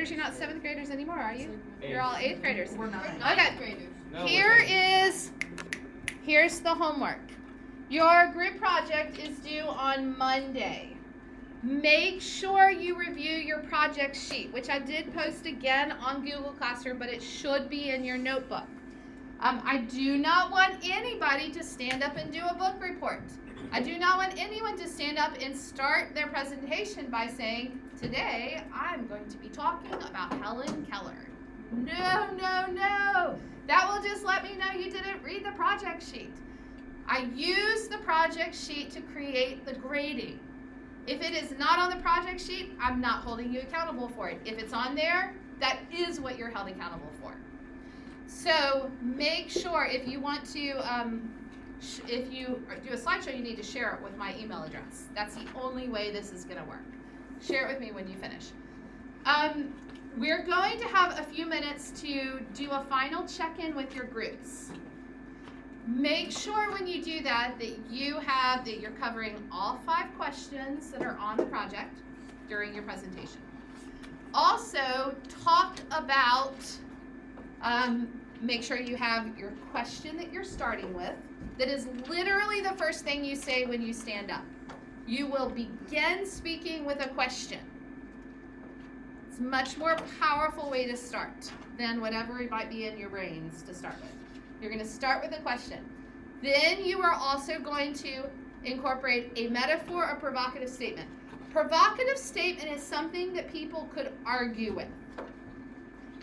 graders. You're not 7th graders anymore, are you? You're all 8th graders. We're not. Okay. No, Here's the homework. Your group project is due on Monday. Make sure you review your project sheet, which I did post again on Google Classroom, but it should be in your notebook. I do not want anybody to stand up and do a book report. I do not want anyone to stand up and start their presentation by saying, today I'm going to be talking about Helen Keller. No, no, no. That will just let me know you didn't read the project sheet. I use the project sheet to create the grading. If it is not on the project sheet, I'm not holding you accountable for it. If it's on there, that is what you're held accountable for. So make sure if you want to, if you do a slideshow, you need to share it with my email address. That's the only way this is going to work. Share it with me when you finish. We're going to have a few minutes to do a final check-in with your groups. Make sure when you do that you're covering all 5 questions that are on the project during your presentation. Also, talk about, make sure you have your question that you're starting with. That is literally the first thing you say when you stand up. You will begin speaking with a question. It's a much more powerful way to start than whatever might be in your brains to start with. You're going to start with a question. Then you are also going to incorporate a metaphor or provocative statement. Provocative statement is something that people could argue with.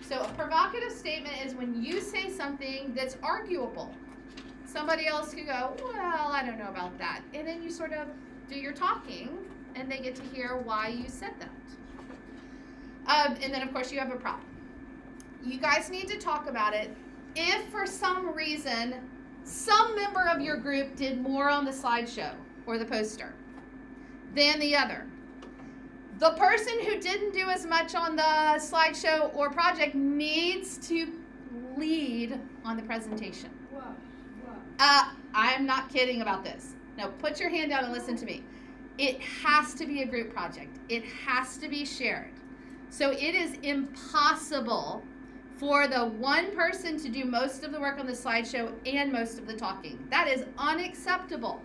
So a provocative statement is when you say something that's arguable. Somebody else could go, well, I don't know about that. And then you sort of do your talking, and they get to hear why you said that. And then, of course, you have a prop. You guys need to talk about it. If for some reason some member of your group did more on the slideshow or the poster than the other, the person who didn't do as much on the slideshow or project needs to lead on the presentation. I'm not kidding about this. Now, put your hand down and listen to me. It has to be a group project. It has to be shared. So it is impossible for the one person to do most of the work on the slideshow and most of the talking. That is unacceptable.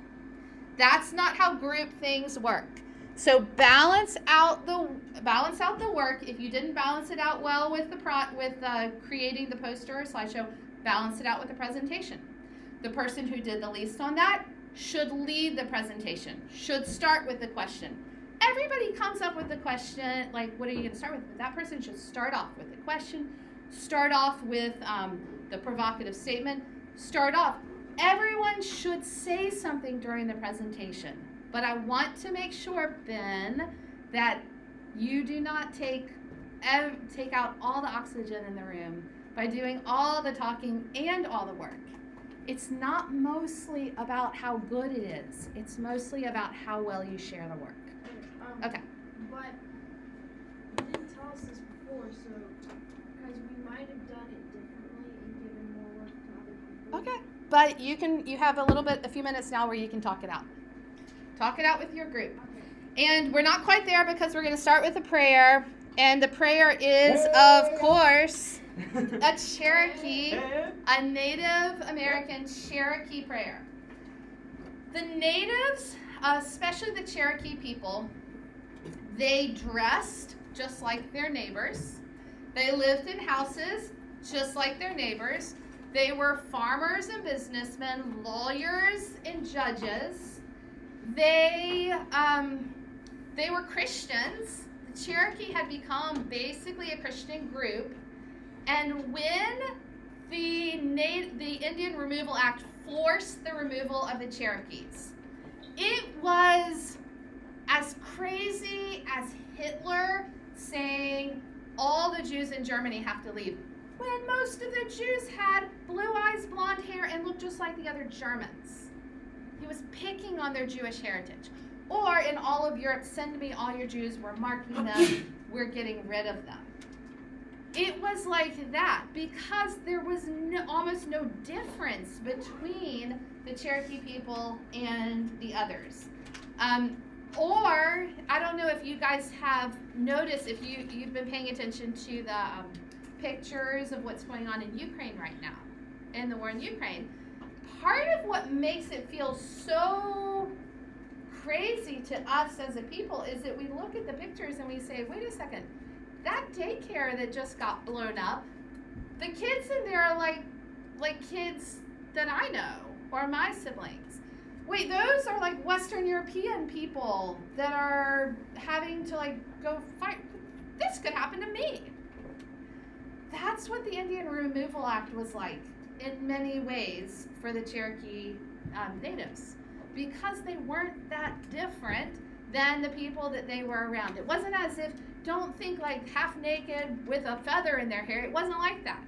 That's not how group things work. So balance out the work. If you didn't balance it out well with creating the poster or slideshow, balance it out with the presentation. The person who did the least on that should lead the presentation, should start with the question. Everybody comes up with the question, like, what are you going to start with? But that person should start off with the question, start off with the provocative statement, start off. Everyone should say something during the presentation. But I want to make sure, Ben, that you do not take out all the oxygen in the room by doing all the talking and all the work. It's not mostly about how good it is. It's mostly about how well you share the work. Okay. But you didn't tell us this before, so because we might have done it differently and given more work to other people. Okay. But you have a few minutes now where you can talk it out. Talk it out with your group. Okay. And we're not quite there because we're going to start with a prayer. And the prayer is, of course, a Cherokee, a Native American Cherokee prayer. The natives, especially the Cherokee people, they dressed just like their neighbors. They lived in houses just like their neighbors. They were farmers and businessmen, lawyers and judges. They were Christians. The Cherokee had become basically a Christian group. And when the Indian Removal Act forced the removal of the Cherokees, it was as crazy as Hitler saying all the Jews in Germany have to leave, when most of the Jews had blue eyes, blonde hair, and looked just like the other Germans. He was picking on their Jewish heritage. Or in all of Europe, send me all your Jews, we're marking them, we're getting rid of them. It was like that because there was almost no difference between the Cherokee people and the others. Or I don't know if you guys have noticed, if you've been paying attention to the pictures of what's going on in Ukraine right now, in the war in Ukraine. Part of what makes it feel so crazy to us as a people is that we look at the pictures and we say, wait a second, that daycare that just got blown up, the kids in there are like kids that I know or my siblings. Wait, those are like Western European people that are having to like go fight. This could happen to me. That's what the Indian Removal Act was like in many ways for the Cherokee natives, because they weren't that different than the people that they were around. It wasn't as if, don't think like half naked with a feather in their hair. It wasn't like that.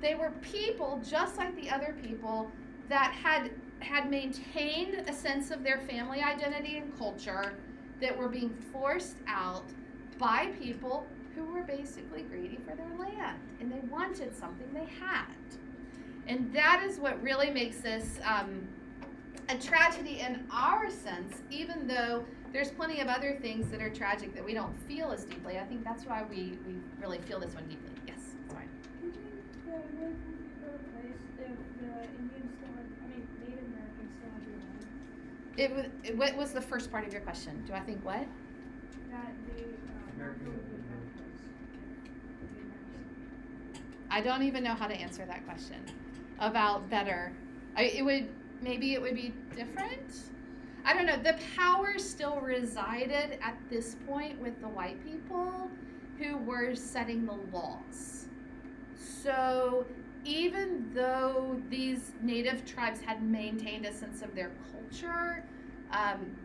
They were people just like the other people that had maintained a sense of their family identity and culture, that were being forced out by people who were basically greedy for their land, and they wanted something they had. And that is what really makes this a tragedy in our sense, even though there's plenty of other things that are tragic that we don't feel as deeply. I think that's why we really feel this one deeply. Yes, sorry. Do you think that would replace if the Indians still had, Native Americans still had the land? What was the first part of your question? Do I think what? That the America would be a better place. I don't even know how to answer that question about better. It would be different. I don't know. The power still resided at this point with the white people who were setting the laws. So even though these native tribes had maintained a sense of their culture,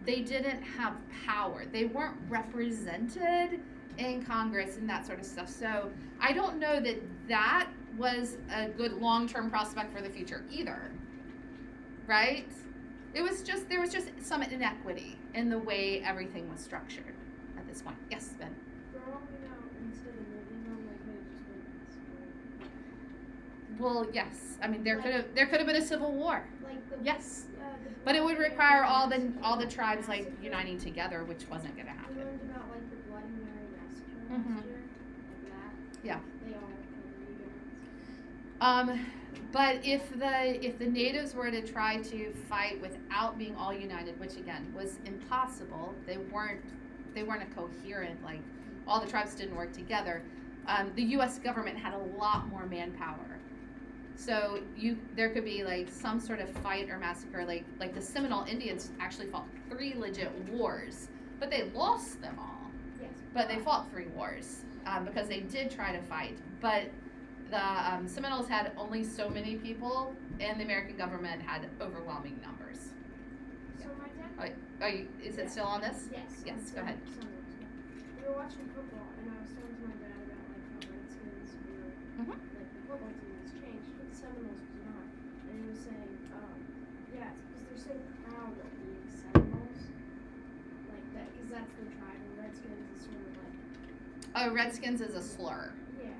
they didn't have power. They weren't represented in Congress and that sort of stuff. So I don't know that was a good long-term prospect for the future either, right? There was just some inequity in the way everything was structured at this point. Yes, Ben. Growing up instead of living on, like, could have just been. Well, yes. I mean, there could have been a civil war. Like the. Yes. The But it would require all the tribes like uniting together, which wasn't going to We happen. learned about like the Bloody Mary massacre Mhm. last year, like that. Yeah. They all killed Negroes. But if the natives were to try to fight without being all united, which again was impossible, they weren't a coherent, like all the tribes didn't work together. The U.S. government had a lot more manpower, so there could be like some sort of fight or massacre, like the Seminole Indians actually fought 3 legit wars, but they lost them all. Yes. But they fought 3 wars because they did try to fight. But the Seminoles had only so many people, and the American government had overwhelming numbers. So my dad. Is it still on this? Yes. Yes, go ahead. We were watching football, and I was talking to my dad about like how Redskins were Mhm. like the football team was changed, but the Seminoles was not. And he was saying, yeah, it's because they're so proud of being Seminoles, like that, because that's their tribe, and Redskins is sort of like. Oh, Redskins is a slur. Yeah.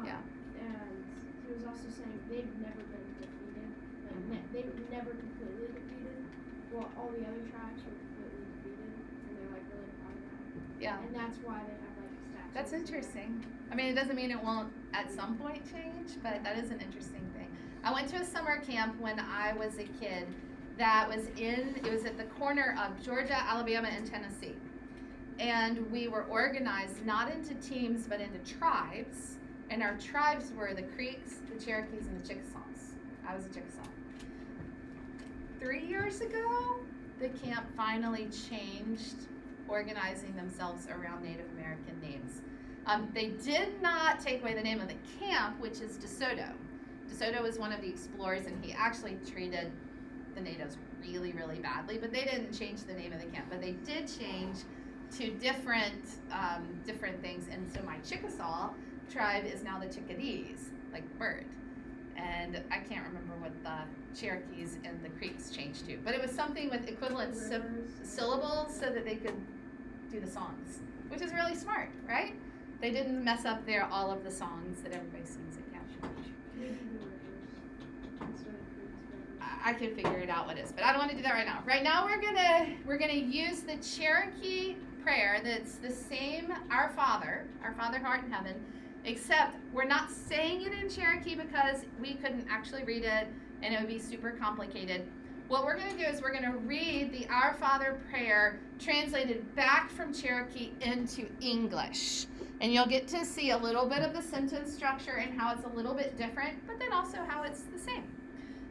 Yeah. And he was also saying they've never been defeated. Like Mhm. they were never completely defeated. Well, all the other tribes were completely defeated, and they're like really proud of that. Yeah. And that's why they have like statues. That's interesting. I mean, it doesn't mean it won't at some point change, but that is an interesting thing. I went to a summer camp when I was a kid that was it was at the corner of Georgia, Alabama, and Tennessee. And we were organized not into teams, but into tribes. And our tribes were the Creeks, the Cherokees, and the Chickasaws. I was a Chickasaw. 3 years ago, the camp finally changed, organizing themselves around Native American names. They did not take away the name of the camp, which is DeSoto. DeSoto was one of the explorers, and he actually treated the natives really, really badly, but they didn't change the name of the camp. But they did change to different things, and so my Chickasaw tribe is now the Chickadees, like bird. And I can't remember what the Cherokees and the Creeks changed to, but it was something with equivalent syllables so that they could do the songs, which is really smart, right? They didn't mess up all of the songs that everybody sings at camp. Maybe the rivers instead of creeks, I can figure it out what it is, but I don't want to do that right now. Right now we're gonna use the Cherokee prayer that's the same Our Father who art in heaven, except we're not saying it in Cherokee because we couldn't actually read it and it would be super complicated. What we're going to do is we're going to read the Our Father prayer translated back from Cherokee into English. And you'll get to see a little bit of the sentence structure and how it's a little bit different, but then also how it's the same.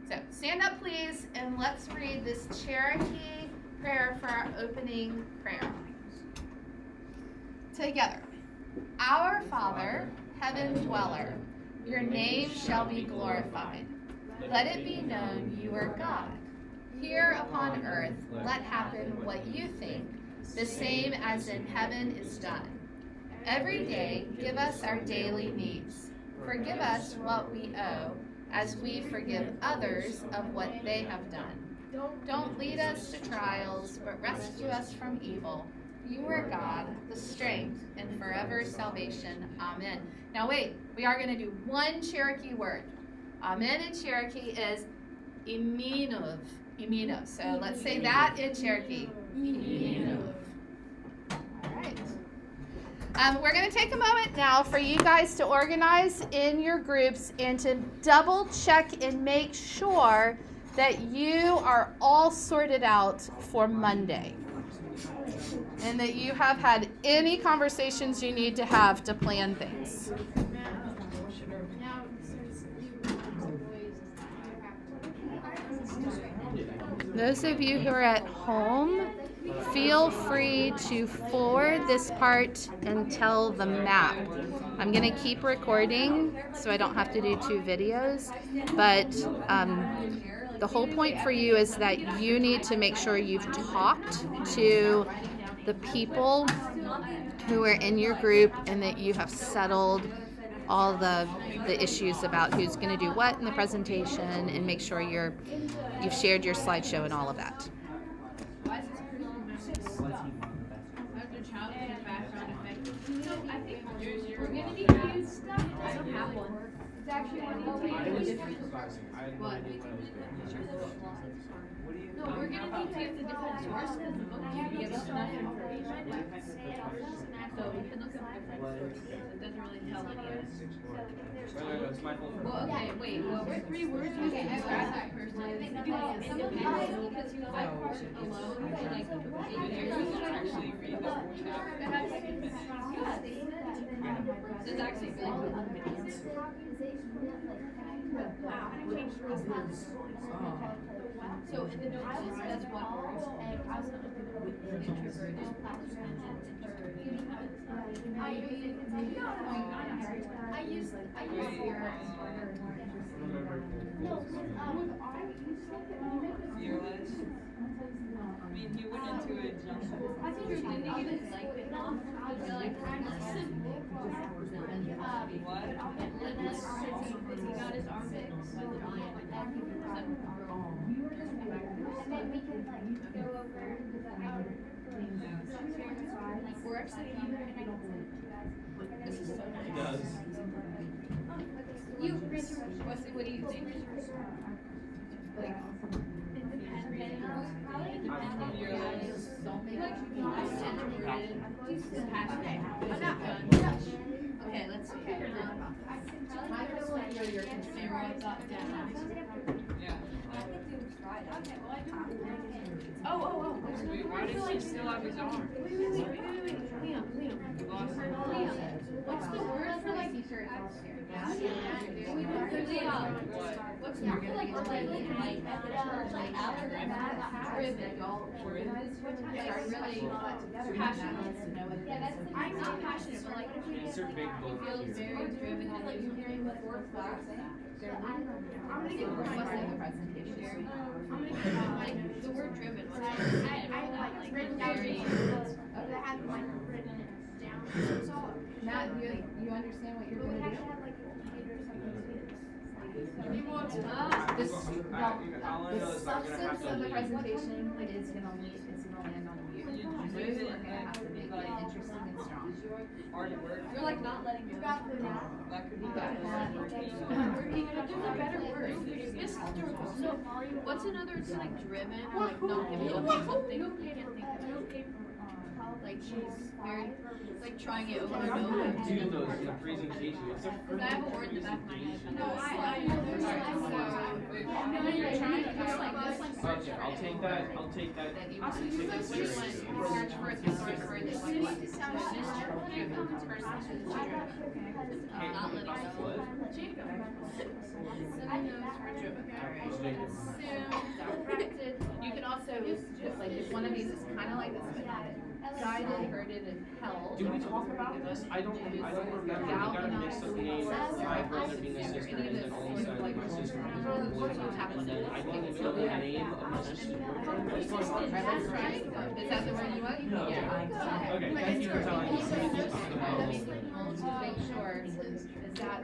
So stand up, please, and let's read this Cherokee prayer for our opening prayer. Together. Our Father, heaven dweller, your name shall be glorified. Let it be known you are God. Here upon earth, let happen what you think, the same as in heaven is done. Every day, give us our daily needs. Forgive us what we owe, as we forgive others of what they have done. Don't lead us to trials, but rescue us from evil. You are God, the strength, and forever salvation. Amen. Now wait, we are going to do one Cherokee word. Amen in Cherokee is iminov. Iminov. So let's say that in Cherokee. Iminov. All right. We're going to take a moment now for you guys to organize in your groups and to double check and make sure that you are all sorted out for Monday. And that you have had any conversations you need to have to plan things. Those of you who are at home, feel free to forward this part until the map. I'm going to keep recording so I don't have to do 2 videos, but the whole point for you is that you need to make sure you've talked to the people who are in your group and that you have settled all the issues about who's going to do what in the presentation, and make sure you've shared your slideshow and all of that. No, we're going to need to use the different source because the book can't give us enough information. So we can look up different sources. It doesn't really tell any of us. Well, okay, wait. Well, we're 3 words. Okay, I grab that person. Some of them because you know, I part alone. Like, actually read the whole chapter. This is actually really cool. Wow, I changed the response. So in the notes, it says one word. I use I mean, you went into it. I think you're going to use like it. I feel like What? He got his armpit by the lion. And then we can like go over We're actually this is so nice. It does. You, what do you think? Like, Okay, let's see. Yeah. Oh. Wait, why does he still have his arm? Liam. What's the word for like t-shirt? Liam. What's the word for like I'm not passionate, but like Insert big book feels here. very driven because like you're hearing the 4th class. I'm gonna get more the presentation. I'm gonna get like the word driven. I like written down I had like written down. So Matt, you understand what you're going to do? like a computer or something. The substance of the presentation is going to land on you. You are gonna have to make it interesting and strong. Hard work. You're like not letting go. That could be There's a better word. Historical. So, what's another? It's like driven or like not giving up on something. You can't think of it. Like she's very like trying it over and over. Do those in the presentation. It's a Because I have a word in the back of my head. No, I know there's like You're trying to just like this. Okay, I'll take that. I'll take that. that you I'll want take to it search seriously. for a thesaurus word that's like what? Driven. Person who's driven. Not letting go. What? Synonyms for driven. Alright. Directed. You can also just like if one of these is kind of like this, but not guided, herded, and held. Did we talk about this? I don't remember. We got a mix of names. My brother being a sister, and then all of a sudden my sister being a boy. And then I don't even know the name of my sister's boyfriend. What's going on? Alright, let's try. Is that the word you want? No. Yeah. Okay, thank you for telling me. To make sure is that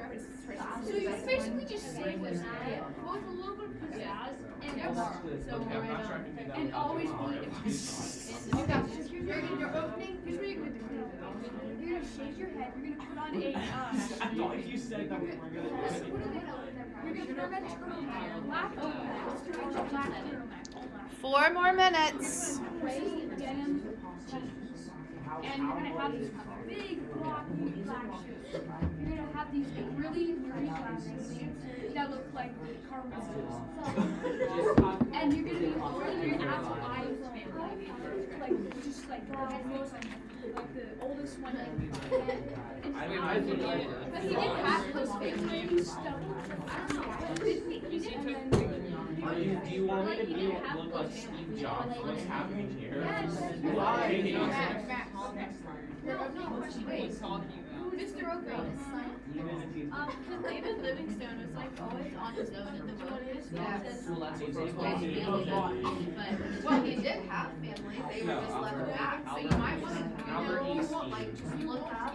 So you're basically just saying this with a little bit of pizzazz and more. So Okay, I'm not sure I can do that. and without always the be you got this. You're opening. Here's what you're gonna do. You're gonna shake your head. You're gonna put on a. I thought if you said that we were gonna do it. You're gonna put on a turtleneck. Black turtleneck. 4 more minutes. Gray denim jeans. And you're gonna have these big blocky black shoes. You're gonna have these really nerdy glasses that look like caramel shoes. And you're gonna be holding your actual eyes like just like the most like the oldest one. And I mean, I think but he didn't have those family stubble. I don't know. do you want me to look like Steve Jobs? What's happening here? Why? What's talking about? Mr. O'Grady's son. Because David Livingstone was like always on his own in the wilderness. Yes. Well, that's easy. But he did have family. They were just left back. So you might want to like just look up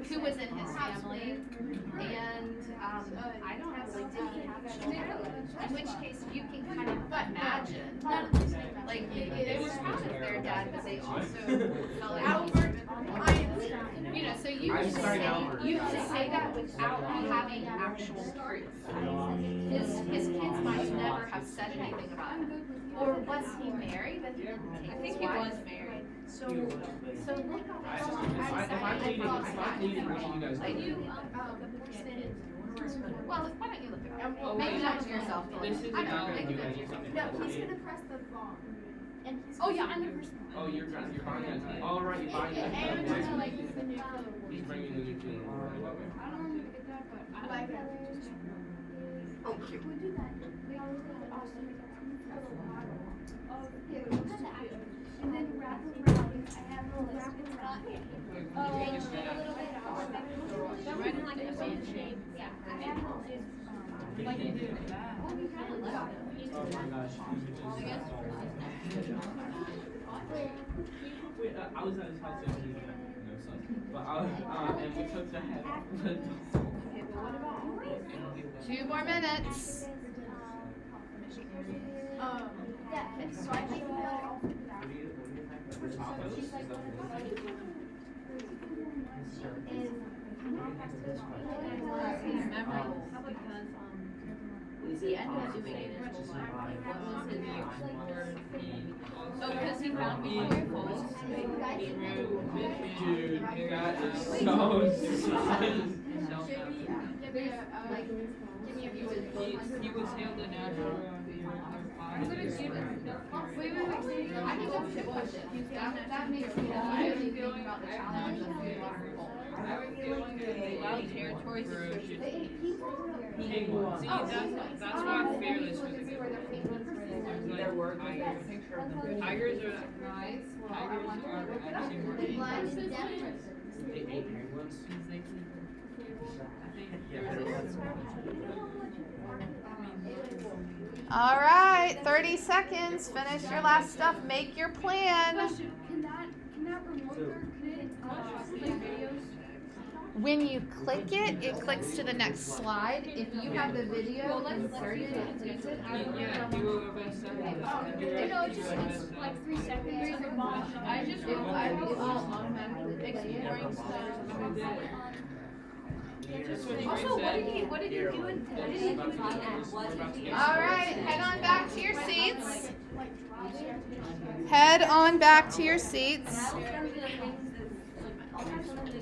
who was in his family. And I don't know, like did he have children? In which case you can kind of imagine. Like they were proud of their dad, but they also felt like you know, so you I'm can sorry, Albert. say that without having actual proof. His kids might never have said anything about it. Or was he married? That he didn't take I think he was married. So look up. If I'm leading, what should you guys do? Well, why don't you look it up? Oh, Make wait. it up to yourself. This is I don't know. about Make it up to yourself. No, he's gonna press the bomb. And he's Oh yeah, I'm the first one. Oh, you're buying that. All right, you're buying that. And it's like the nuclear He's bringing the nuclear. I don't remember to get that, but I like like that. Oh, cute. We do that. We always do that. And then wrap around. I have a wrap around. right in like a band shape. Yeah. Like you did that. Oh my gosh. Wait, I was at his house yesterday. No son. But and we took the head off the dog. 2 more minutes. Yeah, so I think we got it all figured out. Memorable because he ended up doing it in his whole life. Like, what was his Oh, because he found me false. Dude, that is so Give me a few He was hailed the national Wait. I think that's too much. That makes me really think about the challenge of being Wild territory situation. See, that's why Fearless was a good one. Their work, tigers are actually more dangerous. They ate penguins. All right, 30 seconds. Finish your last stuff. Make your plan. Question, can that remote work? Can it play videos? when you click it, it clicks to the next slide. If you have the video inserted and use it, I will Yeah, you will go best second. No, it's just like 3 seconds. I just it will automatically play it. exploring stuff. Also, What did he do in All right, head on back to your seats. Head on back to your seats.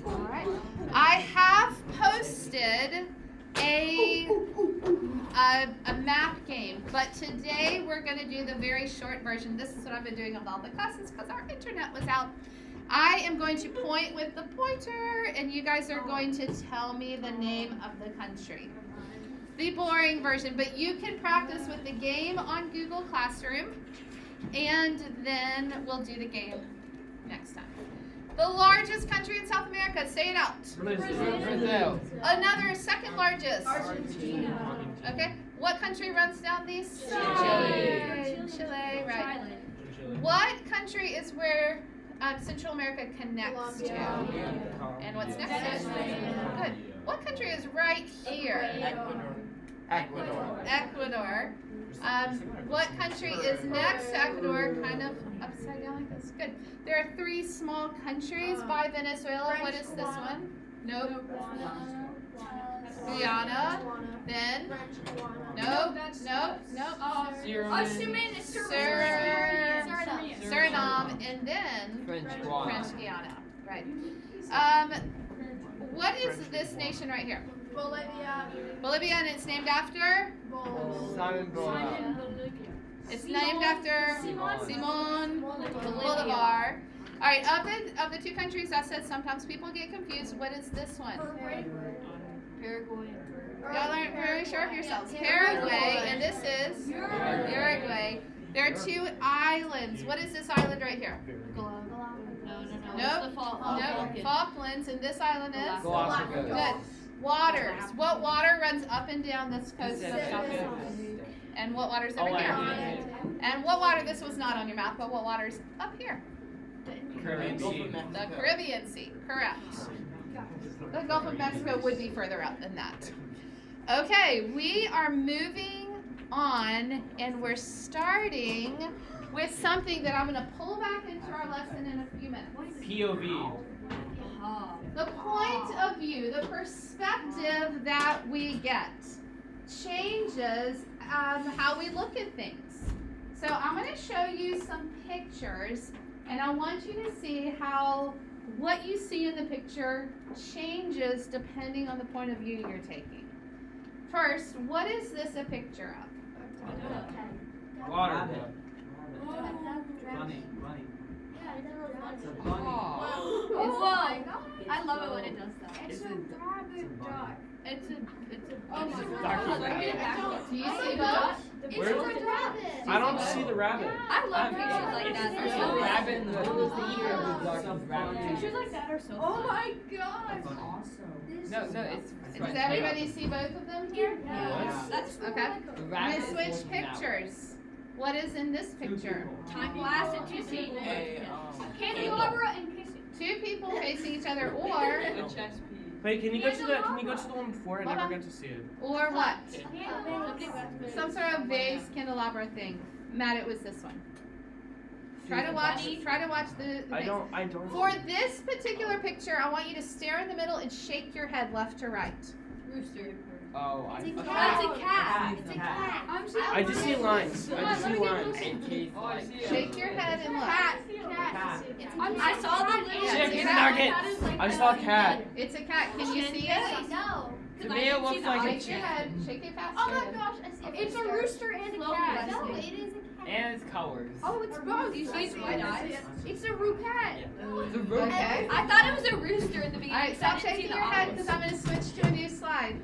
All right. I have posted a map game, but today we're going to do the very short version. This is what I've been doing with all the classes because our internet was out. I am going to point with the pointer, and you guys are going to tell me the name of the country. The boring version, but you can practice with the game on Google Classroom, and then we'll do the game next time. The largest country in South America, say it out. Brazil. Another second largest. Argentina. Okay, what country runs down these? Chile. Chile, right. What country is where Central America connects to? And what's next to it? Good. What country is right here? Ecuador. Ecuador. What country is next to Ecuador? Kind of upside down like this. Good. There are 3 small countries by Venezuela. What is this one? Nope. Guyana. Then? Nope. Suriname. And then? French Guiana. Right. What is this nation right here? Bolivia, and it's named after? Simon Bolívar. It's named after Simon Bolivar. All right, of the 2 countries I said sometimes people get confused. What is this one? Paraguay. Y'all aren't very sure of yourselves. Paraguay, and this is Uruguay. There are 2 islands. What is this island right here? Nope. Falklands, and this island is? Good. Waters. What water runs up and down this coast of South America? And what water's over here? And what water, this was not on your map, but what water's up here? Caribbean Sea. The Caribbean Sea, correct. The Gulf of Mexico would be further out than that. Okay, we are moving on, and we're starting with something that I'm going to pull back into our lesson in a few minutes. POV. The point of view, the perspective that we get changes how we look at things. So I'm going to show you some pictures, and I want you to see how what you see in the picture changes depending on the point of view you're taking. First, what is this a picture of? Water. Money. I love it when it does that. It's a rabbit duck. It's a Do you see both? It's Where- a rabbit. I don't see the rabbit. I love pictures like that. They're so good. Rabbit and the ear of the duck is rabbit. Pictures like that are so fun. Oh my god. Does everybody see both of them here? Yeah. That's Okay. I'm going to switch pictures. What is in this picture? time glass and 2 people. Candelabra and kissing. 2 people facing each other, or Wait, can you go to the one before? I Hold never on. got to see it. or what? Some sort of vase candelabra thing. Matt, it was this one. Try to watch the I vase. don't. For this particular picture, I want you to stare in the middle and shake your head left to right. Rooster. Oh, I. It's a That's a cat. It's a cat. I just see lines. I just see lines. Shake your head and look. Cat. I saw the little Yeah, Chicken cat. nugget. I saw a cat. It's a cat. Can you see it? No. To me, it looks like a Shake your head. Shake it faster. Oh my gosh, I see. It's a rooster and a cat. No, it is a cat. And it's colors. Oh, it's both. Do you see its white eyes? It's a cat. Okay. I thought it was a rooster in the beginning. All right, stop shaking your head because I'm going to switch to a new slide.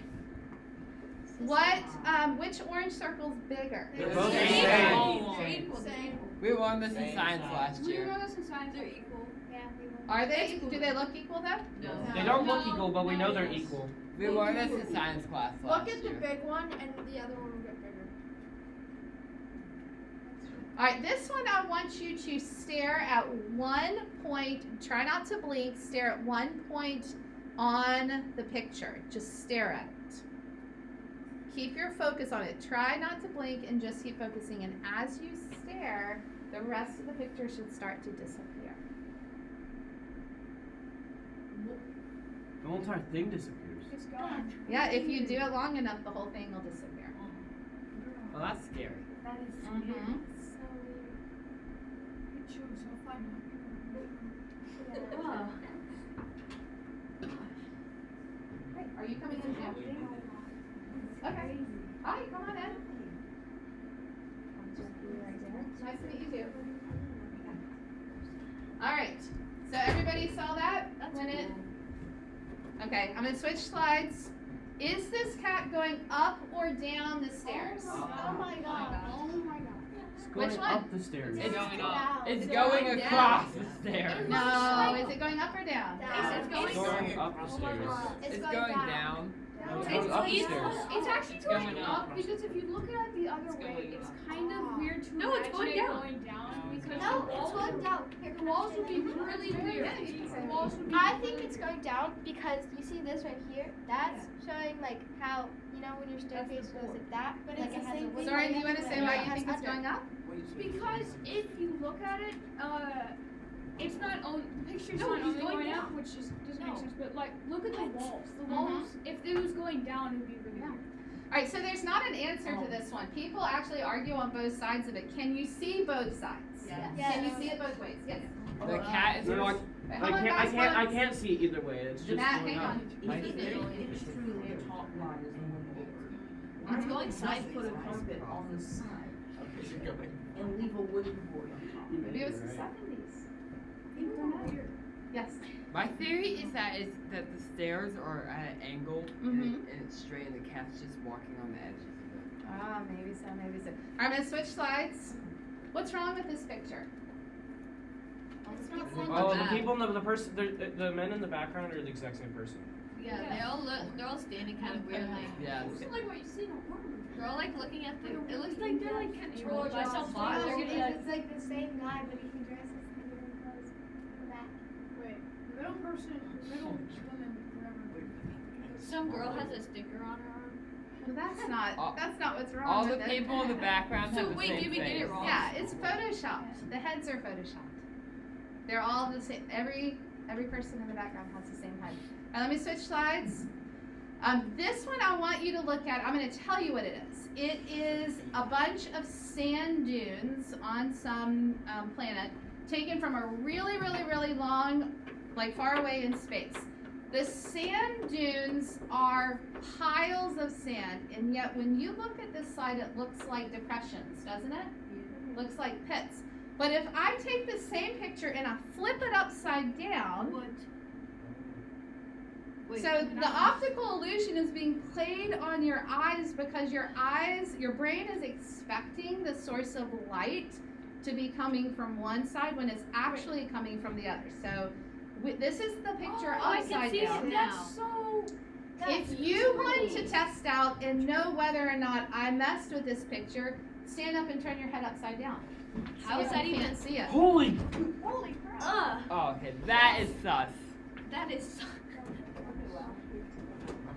Which orange circle's bigger? They're both the Same. same. We won this in science last We year. wrote this in science. They're equal. Are they? Do they look equal though? No. They don't look equal, but we know they're equal. We won this in science class last Look at the year. big one and the other one will get bigger. All right, this one I want you to stare at one point. Try not to blink. Stare at one point on the picture. Just stare at it. Keep your focus on it. Try not to blink and just keep focusing. And as you stare, the rest of the picture should start to disappear. The whole entire thing disappears. It's gone. Yeah, if you do it long enough, the whole thing will disappear. Well, that's scary. That is Mhm. so weird. It shows how fun. Yeah. Hey, are you coming in too? Okay. Hi, come on in. I'll just be right there. Nice to meet you too. All right. So everybody saw that? When it. Okay, I'm gonna switch slides. Is this cat going up or down the stairs? Oh my god. Oh my god. It's going Which one? up the stairs. It's going up. It's Going going down. across the stairs. No, is it going up or down? It's going up the stairs. It's going down. No, it's going up the stairs. It's actually It's going going up up. because if you look at it the other It's way, going it's up. kind of weird to No, it's going imagine it down. going down because No, the it's walls, going down. the walls would be really weird. Yeah, you can say The walls would be I think it's going down because you see this right here. That's showing like how when your staircase goes like that, But like it's it the has same a thing. window. Sorry, do you want to say why you It has think it's under. going up? because if you look at it, it's not on the picture's No, not he's only going going down. up, which just doesn't No. make sense. But like, look at the walls. The Mhm. walls, if it was going down, it would be really weird. All right, so there's not an answer to this one. People actually argue on both sides of it. Can you see both sides? Yes. Can you see it both ways? Yes. The cat is There's- walking. Right, I hold on, can't. guys, hold on. I can't see either way. It's just Matt, going hang up. on. It's going side, put a carpet on the side. And leave a wooden board on top. Maybe it was the 70s. People don't know. Yes. My theory is that the stairs are at an angle Mhm. and it's straight, and the cat's just walking on the edges of it. Ah, maybe so, maybe so. All right, I'm going to switch slides. What's wrong with this picture? It's not Oh, the people, the person, the men in the background are the exact same person. Yeah, they're all standing kind of weirdly. Yeah. It's like what you see in a horror movie. They're all like looking at the. It looks like they're like controlled by some Oh, bot. They're gonna like. it's like the same guy, but he can dress as the different clothes in the back. Wait, the middle person, the middle woman, whatever. Some girl has a sticker on her arm. Well, that's not what's wrong All with the it. people in the background So have the wait, same did we get it face. wrong? Yeah, it's photoshopped. The heads are photoshopped. They're all the same. Every person in the background has the same head. All right, let me switch slides. This one I want you to look at. I'm going to tell you what it is. It is a bunch of sand dunes on some planet taken from a really, really, really long, like far away in space. The sand dunes are piles of sand, and yet when you look at this side, it looks like depressions, doesn't it? Looks like pits. But if I take the same picture and I flip it upside down, so the optical illusion is being played on your eyes because your brain is expecting the source of light to be coming from one side when it's actually coming from the other. So this is the picture upside down. That's so. If you want to test out and know whether or not I messed with this picture, stand up and turn your head upside down. How See is if that you even? can't see it. Holy! Holy crap. Oh, okay, that is sus. That is.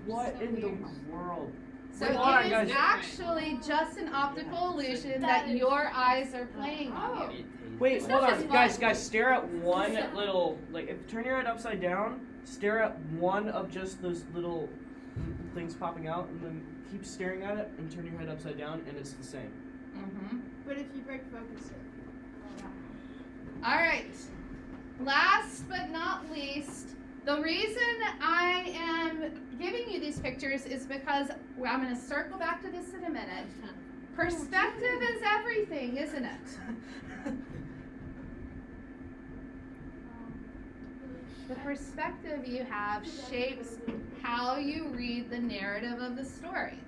What in the world? So Wait, hold on, it is guys. actually just an optical illusion that your eyes are playing on you. Wait, This hold stuff on, is guys. fun. Stare at one little, like, if turn your head upside down. Stare at one of just those little things popping out, and then keep staring at it, and turn your head upside down, and it's the same. Mm-hmm. But if you break focus, All right. Last but not least, the reason I am giving you these pictures is because I'm going to circle back to this in a minute. Perspective is everything, isn't it? The perspective you have shapes how you read the narrative of the story.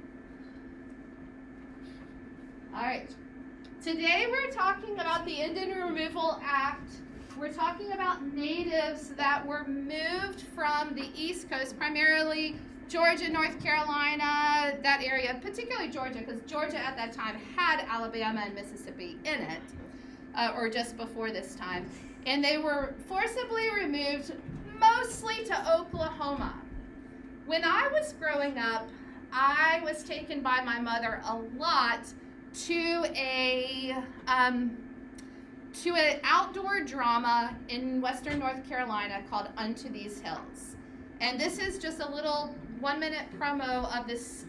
All right. Today we're talking about the Indian Removal Act. We're talking about natives that were moved from the East Coast, primarily Georgia, North Carolina, that area, particularly Georgia, because Georgia at that time had Alabama and Mississippi in it, or just before this time. And they were forcibly removed closely to Oklahoma. When I was growing up, I was taken by my mother a lot to an outdoor drama in Western North Carolina called Unto These Hills. And this is just a little 1-minute promo of this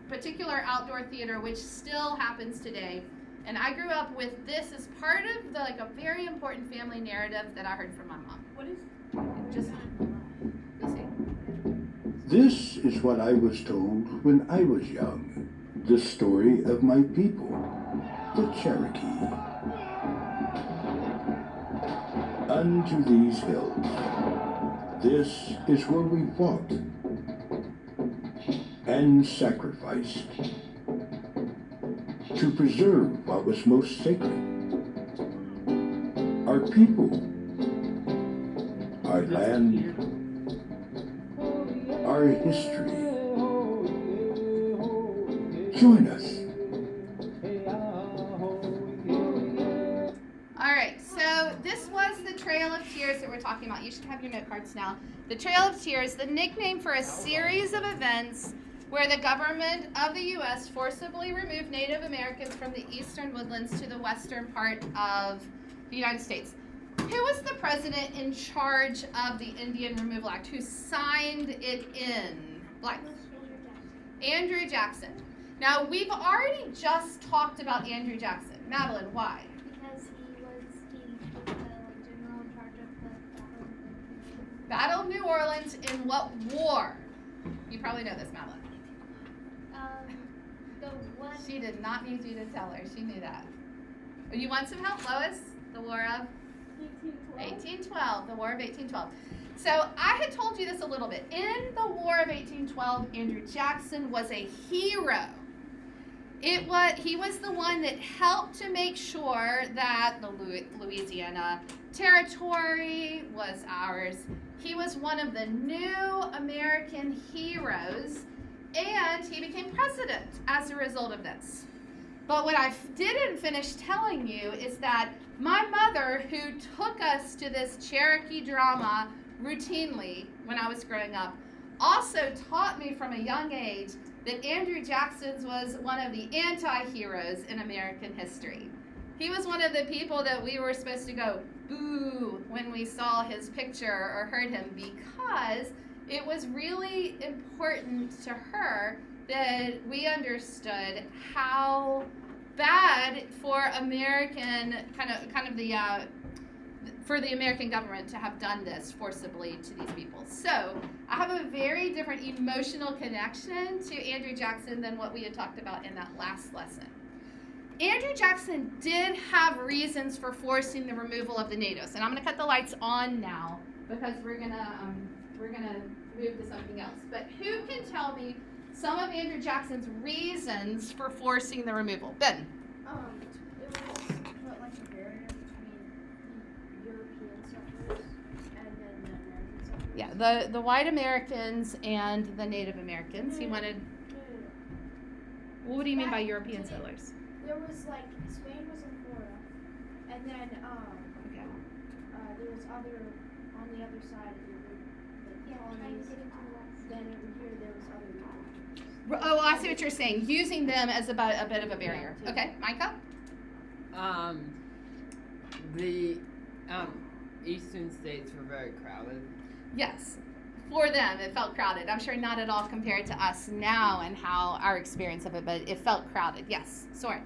particular outdoor theater, which still happens today. And I grew up with this as part of a very important family narrative that I heard from my mom. What is? Just listen. This is what I was told when I was young. The story of my people, the Cherokee. Unto these hills. This is where we fought and sacrificed to preserve what was most sacred. Our people, our land, our history. Join us. All right, so this was the Trail of Tears that we're talking about. You should have your note cards now. The Trail of Tears, the nickname for a series of events where the government of the U.S. forcibly removed Native Americans from the eastern woodlands to the western part of the United States. Who was the president in charge of the Indian Removal Act? Who signed it in? Blank. Andrew Jackson. Now, we've already just talked about Andrew Jackson. Madeline, why? Because he was the general in charge of the Battle of New Orleans in what war? You probably know this, Madeline. the one. She did not need you to tell her. She knew that. You want some help, Lois? The War of 1812. The War of 1812. So I had told you this a little bit. In the War of 1812, Andrew Jackson was a hero. He was the one that helped to make sure that the Louisiana Territory was ours. He was one of the new American heroes, and he became president as a result of this. But what I didn't finish telling you is that my mother, who took us to this Cherokee drama routinely when I was growing up, also taught me from a young age that Andrew Jackson was one of the anti-heroes in American history. He was one of the people that we were supposed to go boo when we saw his picture or heard him, because it was really important to her that we understood how bad for American for the American government to have done this forcibly to these people. So I have a very different emotional connection to Andrew Jackson than what we had talked about in that last lesson. Andrew Jackson did have reasons for forcing the removal of the natives, and I'm going to cut the lights on now because we're gonna move to something else. But who can tell me some of Andrew Jackson's reasons for forcing the removal? Ben. It was put like a barrier between the European settlers and then the American settlers. Yeah, the white Americans and the Native Americans. He wanted. What do you mean by European settlers? There was like Spain was in Florida, and then Okay. there was other on the other side of the colonies. Then over here there was other. Oh, I see what you're saying. Using them as a bit of a barrier. Okay, Micah? The eastern states were very crowded. Yes. For them, it felt crowded. I'm sure not at all compared to us now and how our experience of it, but it felt crowded. Yes. Soren?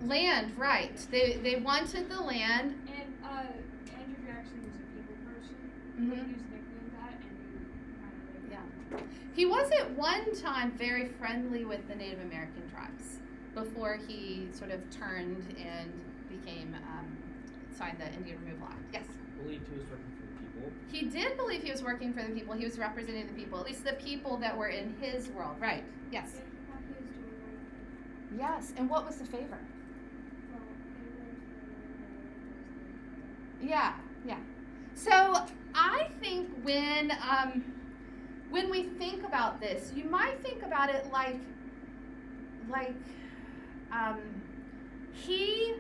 Land, right. They wanted the land. And Andrew Jackson was a people person. Mhm. He was nicknamed that, and he kind of like. He was at one time very friendly with the Native American tribes before he sort of turned and became, signed the Indian Removal Act. Yes? Believed he was working for the people. He did believe he was working for the people. He was representing the people, at least the people that were in his world. Right. Yes? Yeah, he thought he was doing right. Yes. And what was the favor? Well, Yeah, yeah. So I think when we think about this, you might think about it like he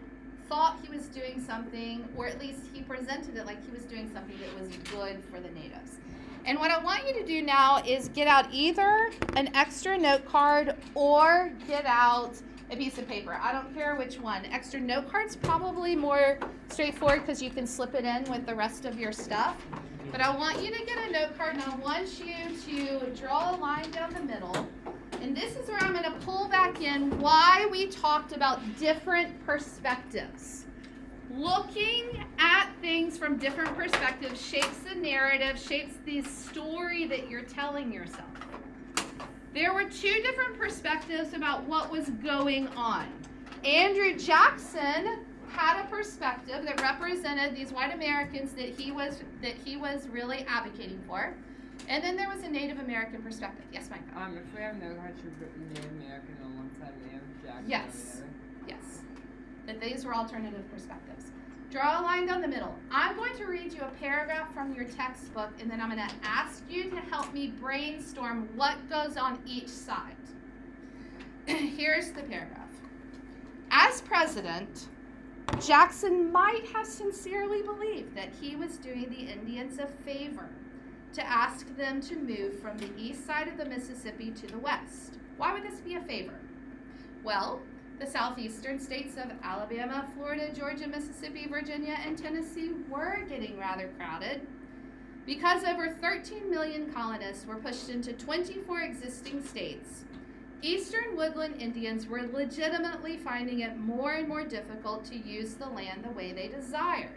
thought he was doing something, or at least he presented it like he was doing something that was good for the natives. And what I want you to do now is get out either an extra note card or get out a piece of paper. I don't care which one. Extra note card's probably more straightforward because you can slip it in with the rest of your stuff. But I want you to get a note card, and I want you to draw a line down the middle. And this is where I'm going to pull back in why we talked about different perspectives. Looking at things from different perspectives shapes the narrative, shapes the story that you're telling yourself. There were two different perspectives about what was going on. Andrew Jackson had a perspective that represented these white Americans that he was really advocating for. And then there was a Native American perspective. Yes, Mike? If we have no country, Native American on one side, Native Jackson Yes. on the other. Yes. That these were alternative perspectives. Draw a line down the middle. I'm going to read you a paragraph from your textbook, and then I'm going to ask you to help me brainstorm what goes on each side. Here's the paragraph. As president, Jackson might have sincerely believed that he was doing the Indians a favor to ask them to move from the east side of the Mississippi to the west. Why would this be a favor? Well, the southeastern states of Alabama, Florida, Georgia, Mississippi, Virginia, and Tennessee were getting rather crowded because over 13 million colonists were pushed into 24 existing states. Eastern woodland Indians were legitimately finding it more and more difficult to use the land the way they desired.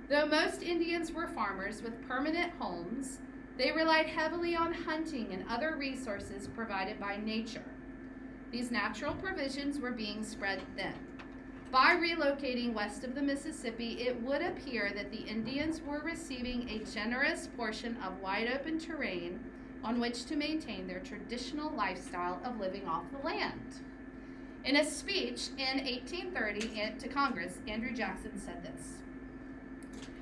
Though most Indians were farmers with permanent homes, they relied heavily on hunting and other resources provided by nature. These natural provisions were being spread thin. By relocating west of the Mississippi, it would appear that the Indians were receiving a generous portion of wide open terrain on which to maintain their traditional lifestyle of living off the land. In a speech in 1830 to Congress, Andrew Jackson said this: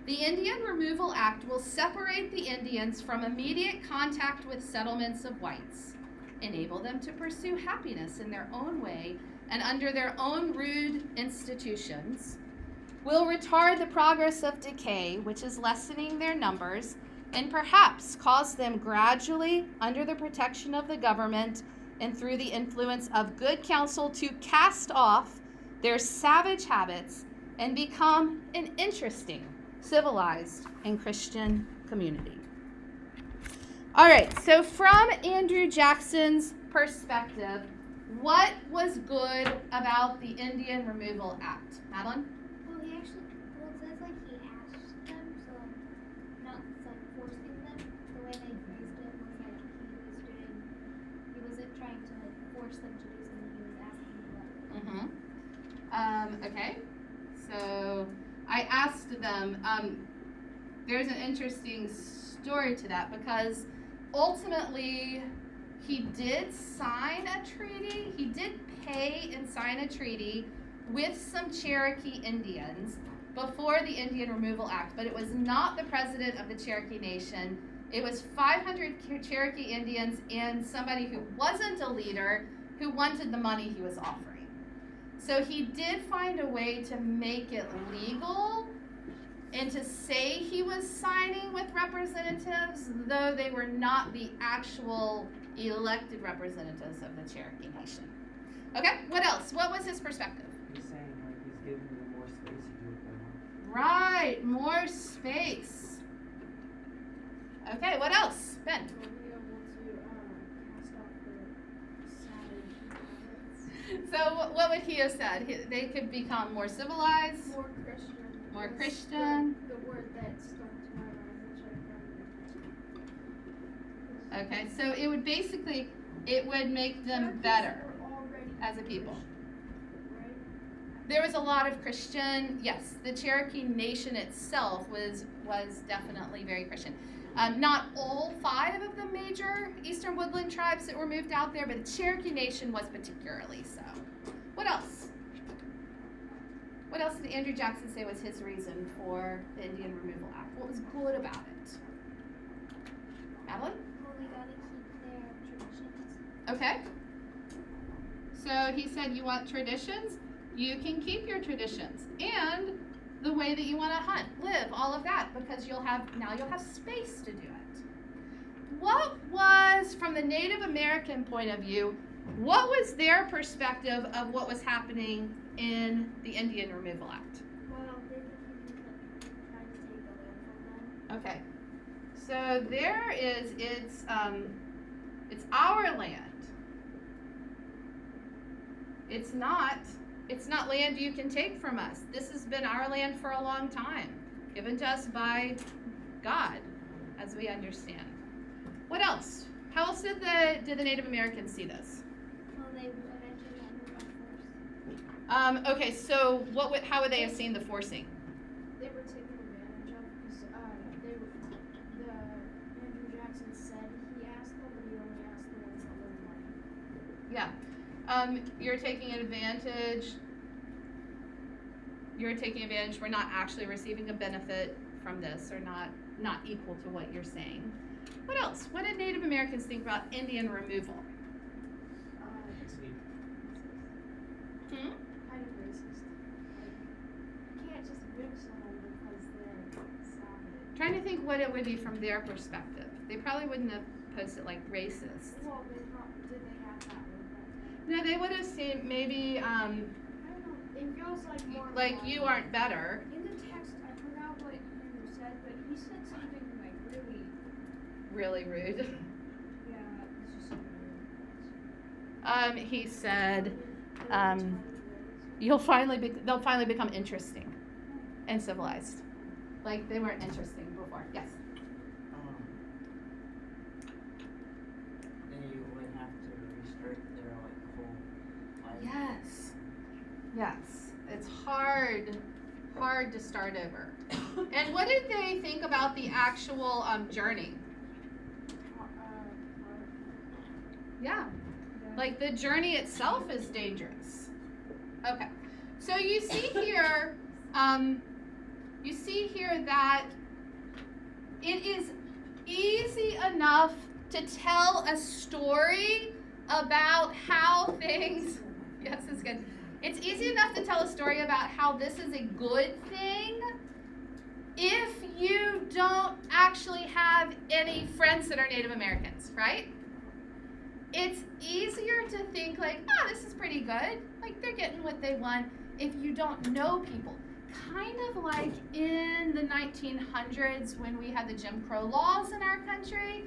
"The Indian Removal Act will separate the Indians from immediate contact with settlements of whites, enable them to pursue happiness in their own way and under their own rude institutions, will retard the progress of decay, which is lessening their numbers, and perhaps cause them gradually, under the protection of the government and through the influence of good counsel, to cast off their savage habits and become an interesting, civilized, and Christian community." All right, so from Andrew Jackson's perspective, what was good about the Indian Removal Act? Madeline? Well, it says like he asked them, so not like forcing them. The way they phrased it was like he wasn't trying to force them to do something, he was asking them. Okay, so I asked them, there's an interesting story to that because ultimately he did sign a treaty, he did pay and sign a treaty with some Cherokee Indians before the Indian Removal Act, but it was not the president of the Cherokee Nation. It was 500 Cherokee Indians and somebody who wasn't a leader who wanted the money he was offering. So he did find a way to make it legal and to say he was signing with representatives, though they were not the actual elected representatives of the Cherokee Nation. Okay, what else? What was his perspective? He's saying like he's giving them more space to do what they want. Right, more space. Okay, what else? Ben? We'll be able to cast off the savage habits. So what would he have said? They could become more civilized? More Christian. More That's Christian. The word that stuck to my mind, which I found. Okay, so it would basically, it would make them better as a people. Right? There was a lot of Christian, yes, the Cherokee Nation itself was definitely very Christian. Not all 5 of the major Eastern Woodland tribes that were moved out there, but the Cherokee Nation was particularly so. What else? What else did Andrew Jackson say was his reason for the Indian Removal Act? What was good about it? Madeline? Well, we gotta keep their traditions. Okay. So he said you want traditions. you can keep your traditions and the way that you want to hunt, live, all of that, because you'll have space to do it. What was, from the Native American point of view, what was their perspective of what was happening in the Indian Removal Act? Well, they think he was trying to take the land from them. Okay, so it's our land. It's not land you can take from us. This has been our land for a long time, given to us by God, as we understand. What else? How else did the Native Americans see this? Well, they eventually got moved by force. Okay, so how would they have seen the forcing? They were taken advantage of because Andrew Jackson said he asked them, but he only asked the ones that wanted money. Yeah. You're taking advantage. We're not actually receiving a benefit from this, or not equal to what you're saying. What else? What did Native Americans think about Indian removal? Kind of racist. Like, you can't just move someone because they're savage. Trying to think what it would be from their perspective. They probably wouldn't have posted like racist. Well, did they have that word? No, they would have seen maybe I don't know. It feels like more like you aren't better. In the text, I forgot what Andrew said, but he said something like Really rude. yeah, it's just something weird. He said, they'll finally become interesting and civilized, like they weren't interesting before. Yes. They would have to restart their whole life. Yes. It's hard to start over. And what did they think about the actual journey? Yeah. Like the journey itself is dangerous. Okay. So you see here, that it is easy enough to tell a story about how things, yes, it's good. It's easy enough to tell a story about how this is a good thing if you don't actually have any friends that are Native Americans, right? It's easier to think like, oh, this is pretty good. Like they're getting what they want if you don't know people. Kind of like in the 1900s when we had the Jim Crow laws in our country,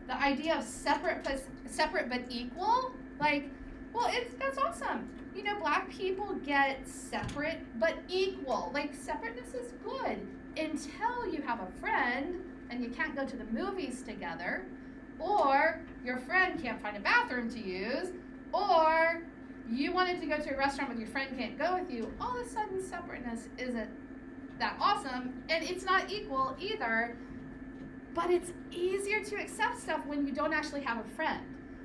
the idea of separate but equal, like, well, that's awesome. You know, black people get separate but equal. Like separateness is good until you have a friend and you can't go to the movies together, or your friend can't find a bathroom to use, or you wanted to go to a restaurant but your friend can't go with you. All of a sudden separateness isn't that awesome, and it's not equal either, but it's easier to accept stuff when you don't actually have a friend.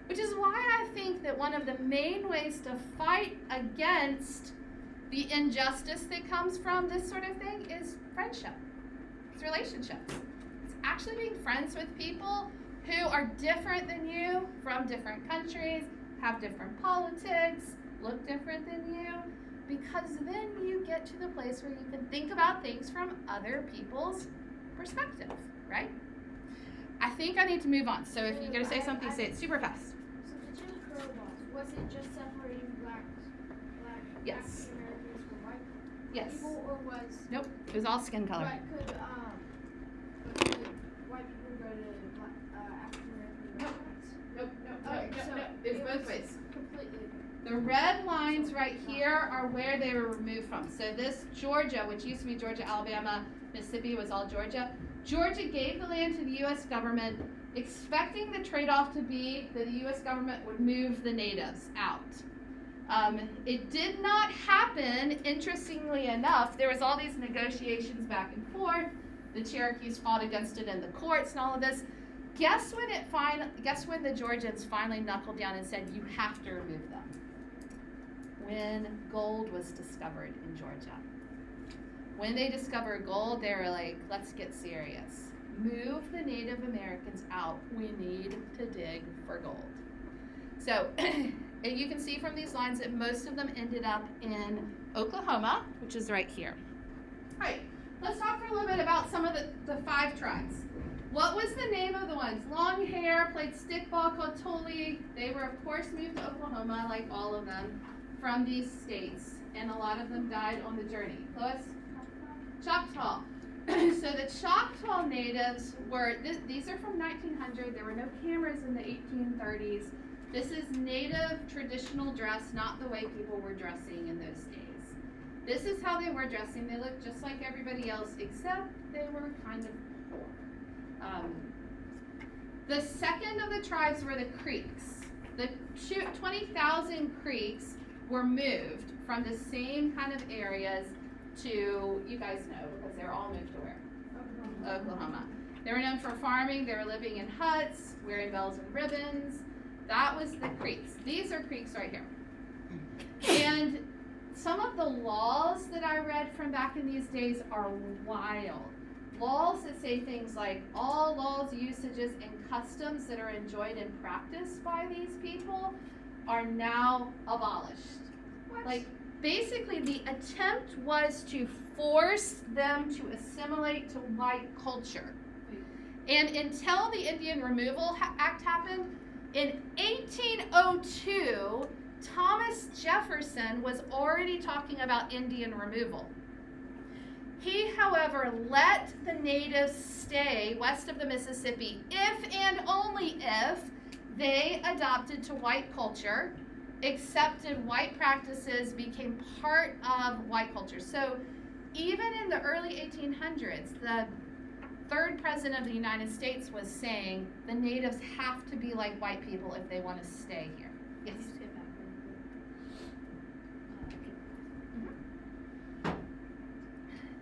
Which is why I think that one of the main ways to fight against the injustice that comes from this sort of thing is friendship. It's relationships. It's actually being friends with people who are different than you, from different countries, have different politics, look different than you, because then you get to the place where you can think about things from other people's perspective, right? I think I need to move on. So if you're going to say something, say it super fast. So the Jim Crow laws, was it just separating black Yes. African Americans from white Yes. people, or was Nope. It was all skin color. could white people go to African American restaurants? Nope. Okay, so It's it both was ways. Completely. The red lines right here are where they were removed from. So this Georgia, which used to be Georgia, Alabama, Mississippi, was all Georgia. Georgia gave the land to the U.S. government, expecting the trade-off to be that the U.S. government would move the natives out. It did not happen. Interestingly enough, there was all these negotiations back and forth. The Cherokees fought against it in the courts and all of this. Guess when the Georgians finally knuckled down and said, you have to remove them? When gold was discovered in Georgia. When they discovered gold, they were like, let's get serious. Move the Native Americans out. We need to dig for gold. So you can see from these lines that most of them ended up in Oklahoma, which is right here. All right, let's talk for a little bit about some of the 5 tribes. What was the name of the ones? Long hair, played stickball, called Toli. They were, of course, moved to Oklahoma, like all of them, from these states. And a lot of them died on the journey. Lois? Choctaw. So the Choctaw natives were, these are from 1900. There were no cameras in the 1830s. This is native traditional dress, not the way people were dressing in those days. This is how they were dressing. They looked just like everybody else, except they were kind of poor. The second of the tribes were the Creeks. The 20,000 Creeks were moved from the same kind of areas to, you guys know, because they're all moved to where? Oklahoma. They were known for farming. They were living in huts, wearing bells and ribbons. That was the Creeks. These are Creeks right here. And some of the laws that I read from back in these days are wild. Laws that say things like all laws, usages, and customs that are enjoyed and practiced by these people are now abolished. What? Like, basically, the attempt was to force them to assimilate to white culture. And until the Indian Removal Act happened, in 1802, Thomas Jefferson was already talking about Indian removal. He, however, let the natives stay west of the Mississippi if and only if they adopted to white culture, accepted white practices, became part of white culture. So even in the early 1800s, the 3rd president of the United States was saying the natives have to be like white people if they want to stay here. Yes?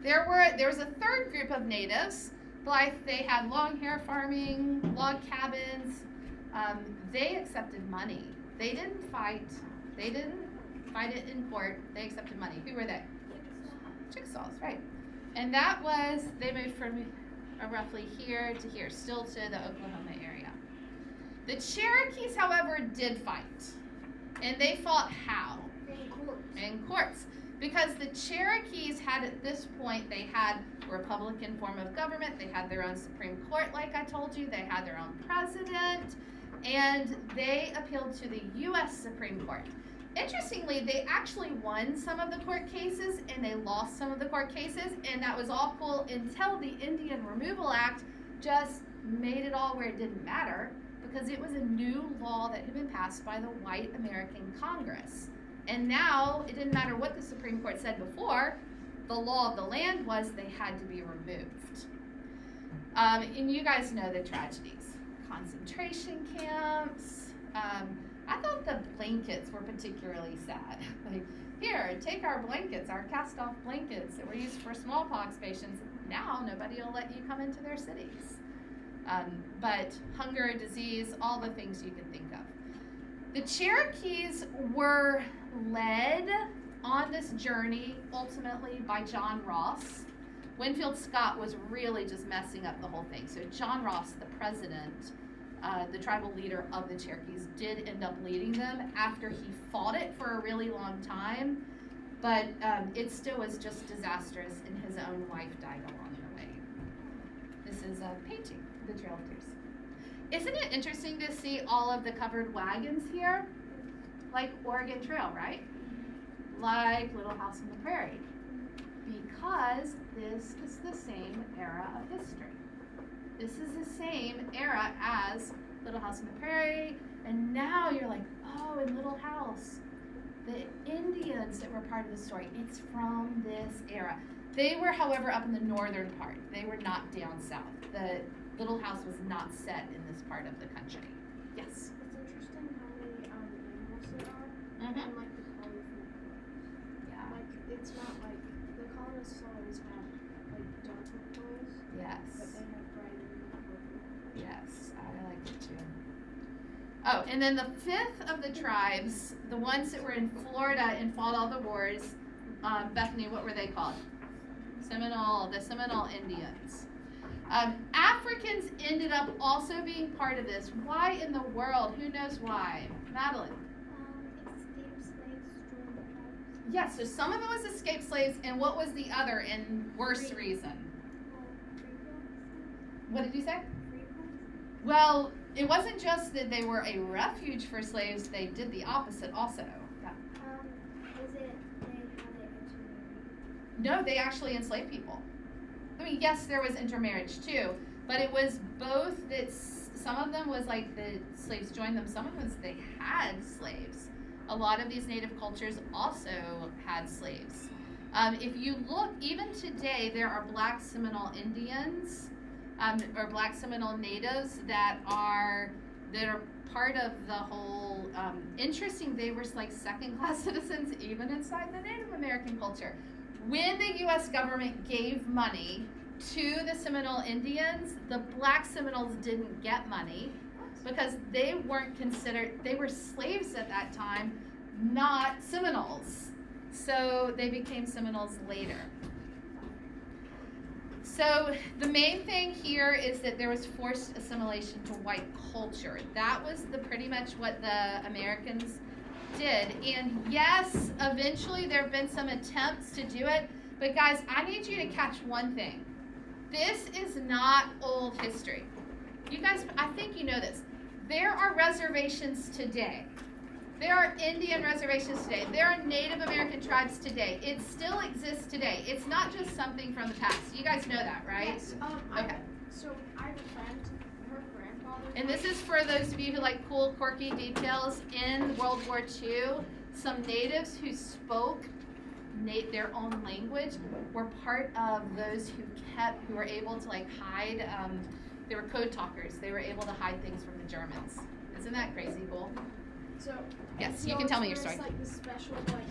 There was a 3rd group of natives. Like, they had long hair farming, log cabins. They accepted money. They didn't fight. They didn't fight it in court. They accepted money. Who were they? Chickasaws, right. And that was, they moved from roughly here to here, still to the Oklahoma area. The Cherokees, however, did fight. And they fought how? In courts. Because the Cherokees had, at this point, they had a Republican form of government. They had their own Supreme Court, like I told you. They had their own president. And they appealed to the U.S. Supreme Court. Interestingly, they actually won some of the court cases, and they lost some of the court cases. And that was all cool until the Indian Removal Act just made it all where it didn't matter, because it was a new law that had been passed by the white American Congress. And now, it didn't matter what the Supreme Court said before, the law of the land was they had to be removed. And you guys know the tragedies. Concentration camps. I thought the blankets were particularly sad. Like, here, take our blankets, our cast-off blankets that were used for smallpox patients. Now, nobody will let you come into their cities. But hunger, disease, all the things you can think of. The Cherokees were led on this journey ultimately by John Ross. Winfield Scott was really just messing up the whole thing. So John Ross, the president, the tribal leader of the Cherokees, did end up leading them after he fought it for a really long time. But it still was just disastrous, and his own wife died along the way. This is a painting, the Trail of Tears. Isn't it interesting to see all of the covered wagons here? Like Oregon Trail, right? Like Little House on the Prairie. Because this is the same era of history. This is the same era as Little House on the Prairie. And now you're like, oh, in Little House, the Indians that were part of the story, it's from this era. They were, however, up in the northern part. They were not down south. The Little House was not set in this part of the country. Yes? It's interesting how many animals there are, Mm-hmm. and like the colorful clothes. Yeah. Like, it's not like, the colonists always have like darker clothes, Yes. but they have brighter purple. Yes, I like it too. Oh, and then the 5th of the tribes, the ones that were in Florida and fought all the wars, Bethany, what were they called? The Seminole Indians. Africans ended up also being part of this. Why in the world? Who knows why? Madeline? Escaped slaves joined the tribes. Yes, so some of it was escaped slaves, and what was the other and worse reason? What did you say? Well, it wasn't just that they were a refuge for slaves, they did the opposite also. Yeah. Was it how they intermarried? No, they actually enslaved people. I mean, yes, there was intermarriage too, but it was both that some of them was like the slaves joined them, some of them they had slaves. A lot of these native cultures also had slaves. If you look, even today, there are Black Seminole Indians or Black Seminole natives that are part of the whole. Interesting, they were like second-class citizens even inside the Native American culture. When the U.S. government gave money to the Seminole Indians, the Black Seminoles didn't get money because they weren't considered, they were slaves at that time, not Seminoles. So they became Seminoles later. So the main thing here is that there was forced assimilation to white culture. That was pretty much what the Americans did. And yes, eventually there have been some attempts to do it, but guys, I need you to catch one thing. This is not old history. You guys, I think you know this. There are reservations today. There are Indian reservations today. There are Native American tribes today. It still exists today. It's not just something from the past. You guys know that, right? Yes. Okay. So I have a friend, her grandfather. And this is for those of you who like cool, quirky details. In World War II, some natives who spoke their own language were part of those who were able to like hide. They were code talkers. They were able to hide things from the Germans. Isn't that crazy cool? So yes, you can tell me your story. There's like this special like